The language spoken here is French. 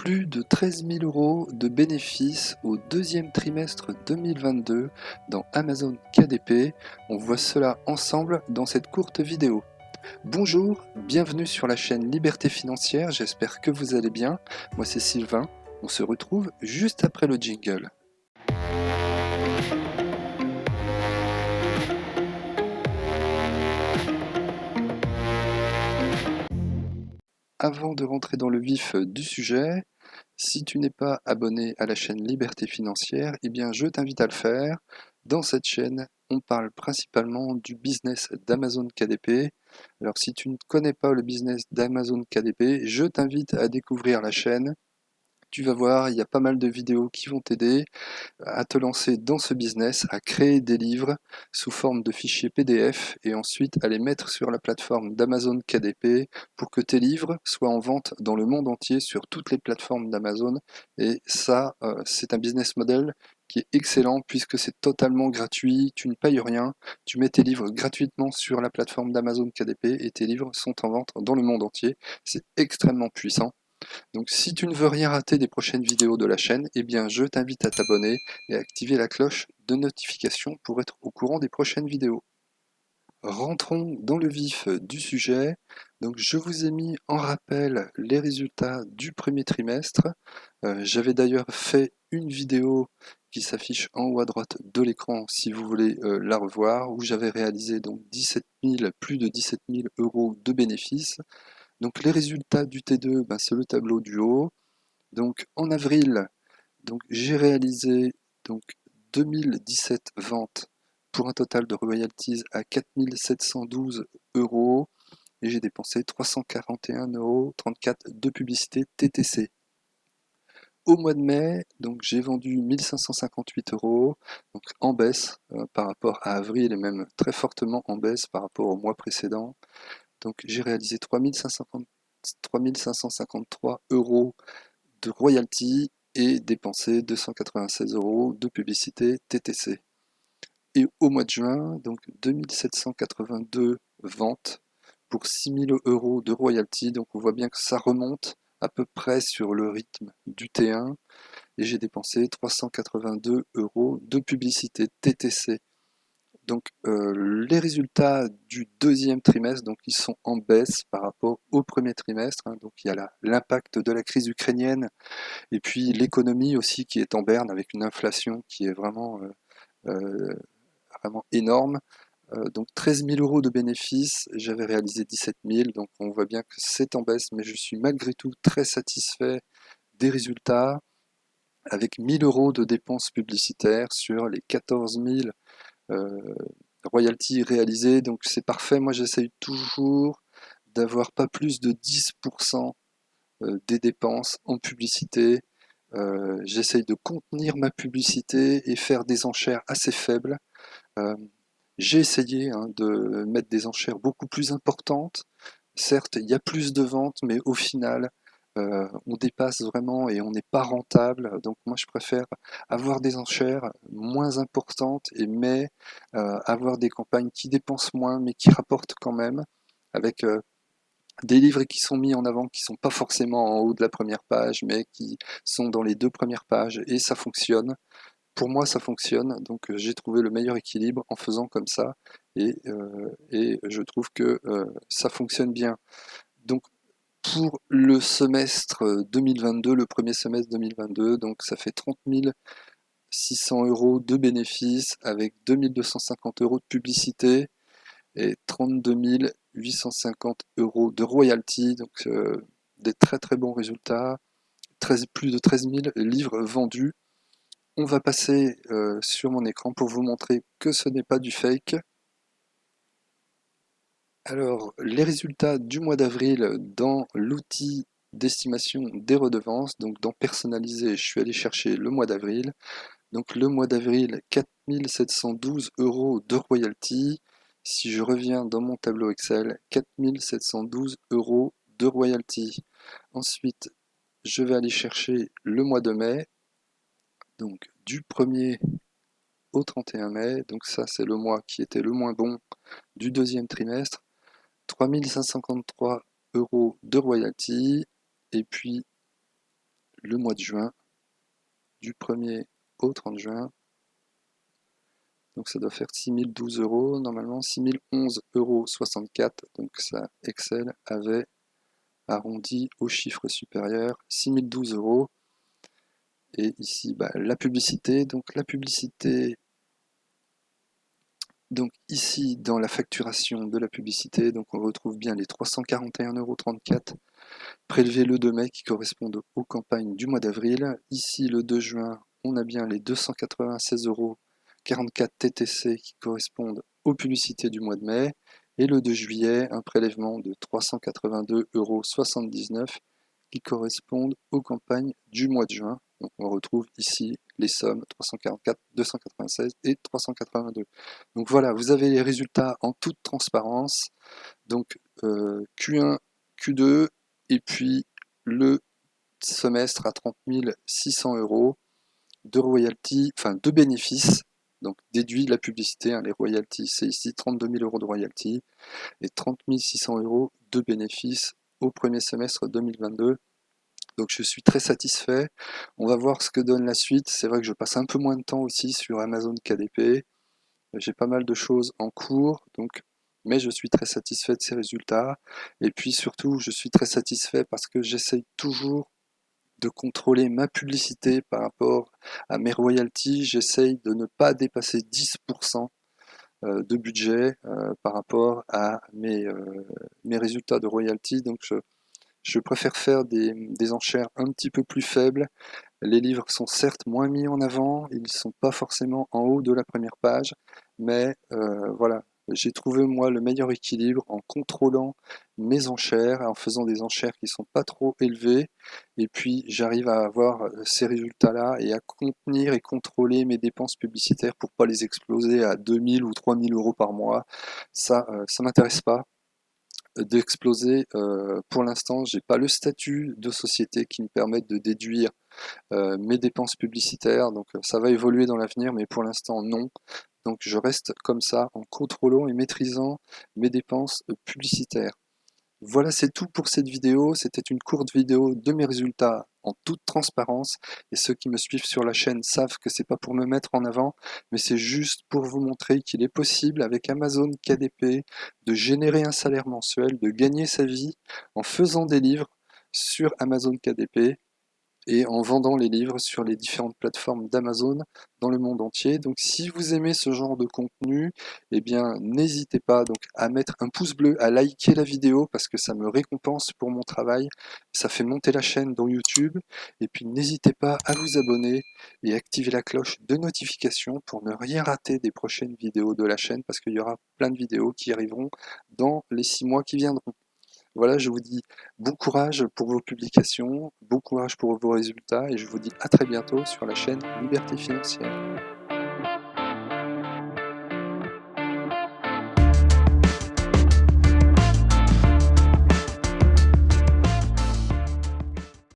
Plus de 13 000 € de bénéfices au deuxième trimestre 2022 dans Amazon KDP. On voit cela ensemble dans cette courte vidéo. Bonjour, bienvenue sur la chaîne Liberté Financière, j'espère que vous allez bien. Moi c'est Sylvain, on se retrouve juste après le jingle. Avant de rentrer dans le vif du sujet, si tu n'es pas abonné à la chaîne Liberté Financière, eh bien je t'invite à le faire. Dans cette chaîne, on parle principalement du business d'Amazon KDP. Alors si tu ne connais pas le business d'Amazon KDP, je t'invite à découvrir la chaîne. Tu vas voir, il y a pas mal de vidéos qui vont t'aider à te lancer dans ce business, à créer des livres sous forme de fichiers PDF et ensuite à les mettre sur la plateforme d'Amazon KDP pour que tes livres soient en vente dans le monde entier sur toutes les plateformes d'Amazon. Et ça, c'est un business model qui est excellent puisque c'est totalement gratuit, tu ne payes rien, tu mets tes livres gratuitement sur la plateforme d'Amazon KDP et tes livres sont en vente dans le monde entier. C'est extrêmement puissant. Donc si tu ne veux rien rater des prochaines vidéos de la chaîne, eh bien je t'invite à t'abonner et à activer la cloche de notification pour être au courant des prochaines vidéos. Rentrons dans le vif du sujet. Donc je vous ai mis en rappel les résultats du premier trimestre. J'avais d'ailleurs fait une vidéo qui s'affiche en haut à droite de l'écran si vous voulez la revoir, où j'avais réalisé donc plus de 17 000 € de bénéfices. Donc les résultats du T2, c'est le tableau du haut. Donc en avril, j'ai réalisé 2017 ventes pour un total de royalties à 4 712 € et j'ai dépensé 341,34 € de publicité TTC. Au mois de mai, j'ai vendu 1558 €, donc en baisse par rapport à avril et même très fortement en baisse par rapport au mois précédent. Donc j'ai réalisé 3553 € de royalties et dépensé 296 € de publicité TTC. Et au mois de juin, 2782 ventes pour 6 000 € de royalties. Donc on voit bien que ça remonte à peu près sur le rythme du T1 et j'ai dépensé 382 € de publicité TTC. Donc les résultats du deuxième trimestre, ils sont en baisse par rapport au premier trimestre. Donc il y a l'impact de la crise ukrainienne et puis l'économie aussi qui est en berne avec une inflation qui est vraiment énorme. Donc 13 000 € de bénéfices, j'avais réalisé 17 000, donc on voit bien que c'est en baisse, mais je suis malgré tout très satisfait des résultats, avec 1 000 € de dépenses publicitaires sur les 14 000 royalties réalisées, donc c'est parfait. Moi j'essaye toujours d'avoir pas plus de 10% des dépenses en publicité. J'essaye de contenir ma publicité et faire des enchères assez faibles. Euh, j'ai essayé de mettre des enchères beaucoup plus importantes. Certes, il y a plus de ventes, mais au final, on dépasse vraiment et on n'est pas rentable. Donc moi, je préfère avoir des enchères moins importantes, mais avoir des campagnes qui dépensent moins, mais qui rapportent quand même, avec des livres qui sont mis en avant, qui sont pas forcément en haut de la première page, mais qui sont dans les 2 premières pages, et ça fonctionne. Pour moi, ça fonctionne, donc j'ai trouvé le meilleur équilibre en faisant comme ça, et je trouve que ça fonctionne bien. Donc pour le semestre 2022, le premier semestre 2022, donc ça fait 30 600 € de bénéfices avec 2 250 € de publicité et 32 850 € de royalties, donc des très très bons résultats, plus de 13 000 livres vendus. On va passer sur mon écran pour vous montrer que ce n'est pas du fake. Alors, les résultats du mois d'avril dans l'outil d'estimation des redevances, donc dans personnaliser, je suis allé chercher le mois d'avril. Donc le mois d'avril, 4 712 € de royalties. Si je reviens dans mon tableau Excel, 4 712 € de royalties. Ensuite, je vais aller chercher le mois de mai, donc du 1er au 31 mai. Donc ça, c'est le mois qui était le moins bon du deuxième trimestre. 3 553 € de royalties. Et puis le mois de juin, du 1er au 30 juin. Donc ça doit faire 6012 euros, normalement 6011,64 €. Donc ça, Excel avait arrondi au chiffre supérieur, 6012 euros. Et ici, la publicité. Donc ici, dans la facturation de la publicité, donc on retrouve bien les 341,34 € prélevés le 2 mai qui correspondent aux campagnes du mois d'avril. Ici, le 2 juin, on a bien les 296,44 € TTC qui correspondent aux publicités du mois de mai. Et le 2 juillet, un prélèvement de 382,79 € qui correspondent aux campagnes du mois de juin. Donc on retrouve ici les sommes 344, 296 et 382. Donc voilà, vous avez les résultats en toute transparence. Donc Q1, Q2 et puis le semestre à 30 600 € de royalties, enfin de bénéfices. Donc déduit la publicité, les royalties, c'est ici 32 000 € de royalties et 30 600 € de bénéfices au premier semestre 2022. Donc je suis très satisfait. On va voir ce que donne la suite. C'est vrai que je passe un peu moins de temps aussi sur Amazon KDP. J'ai pas mal de choses en cours, mais je suis très satisfait de ces résultats. Et puis surtout, je suis très satisfait parce que j'essaye toujours de contrôler ma publicité par rapport à mes royalties. J'essaye de ne pas dépasser 10% de budget par rapport à mes résultats de royalties. Donc je préfère faire des enchères un petit peu plus faibles. Les livres sont certes moins mis en avant, ils ne sont pas forcément en haut de la première page, mais voilà, j'ai trouvé moi le meilleur équilibre en contrôlant mes enchères, en faisant des enchères qui ne sont pas trop élevées, et puis j'arrive à avoir ces résultats-là et à contenir et contrôler mes dépenses publicitaires pour pas les exploser à 2000 ou 3000 € par mois. Ça m'intéresse pas d'exploser. Pour l'instant, j'ai pas le statut de société qui me permette de déduire mes dépenses publicitaires, donc ça va évoluer dans l'avenir, mais pour l'instant non. Donc je reste comme ça en contrôlant et maîtrisant mes dépenses publicitaires. Voilà, c'est tout pour cette vidéo. C'était une courte vidéo de mes résultats en toute transparence. Et ceux qui me suivent sur la chaîne savent que c'est pas pour me mettre en avant, mais c'est juste pour vous montrer qu'il est possible avec Amazon KDP de générer un salaire mensuel, de gagner sa vie en faisant des livres sur Amazon KDP et en vendant les livres sur les différentes plateformes d'Amazon dans le monde entier. Donc si vous aimez ce genre de contenu, eh bien n'hésitez pas donc à mettre un pouce bleu, à liker la vidéo parce que ça me récompense pour mon travail, ça fait monter la chaîne dans YouTube, et puis n'hésitez pas à vous abonner et activer la cloche de notification pour ne rien rater des prochaines vidéos de la chaîne parce qu'il y aura plein de vidéos qui arriveront dans les 6 mois qui viendront. Voilà, je vous dis bon courage pour vos publications, bon courage pour vos résultats et je vous dis à très bientôt sur la chaîne Liberté Financière.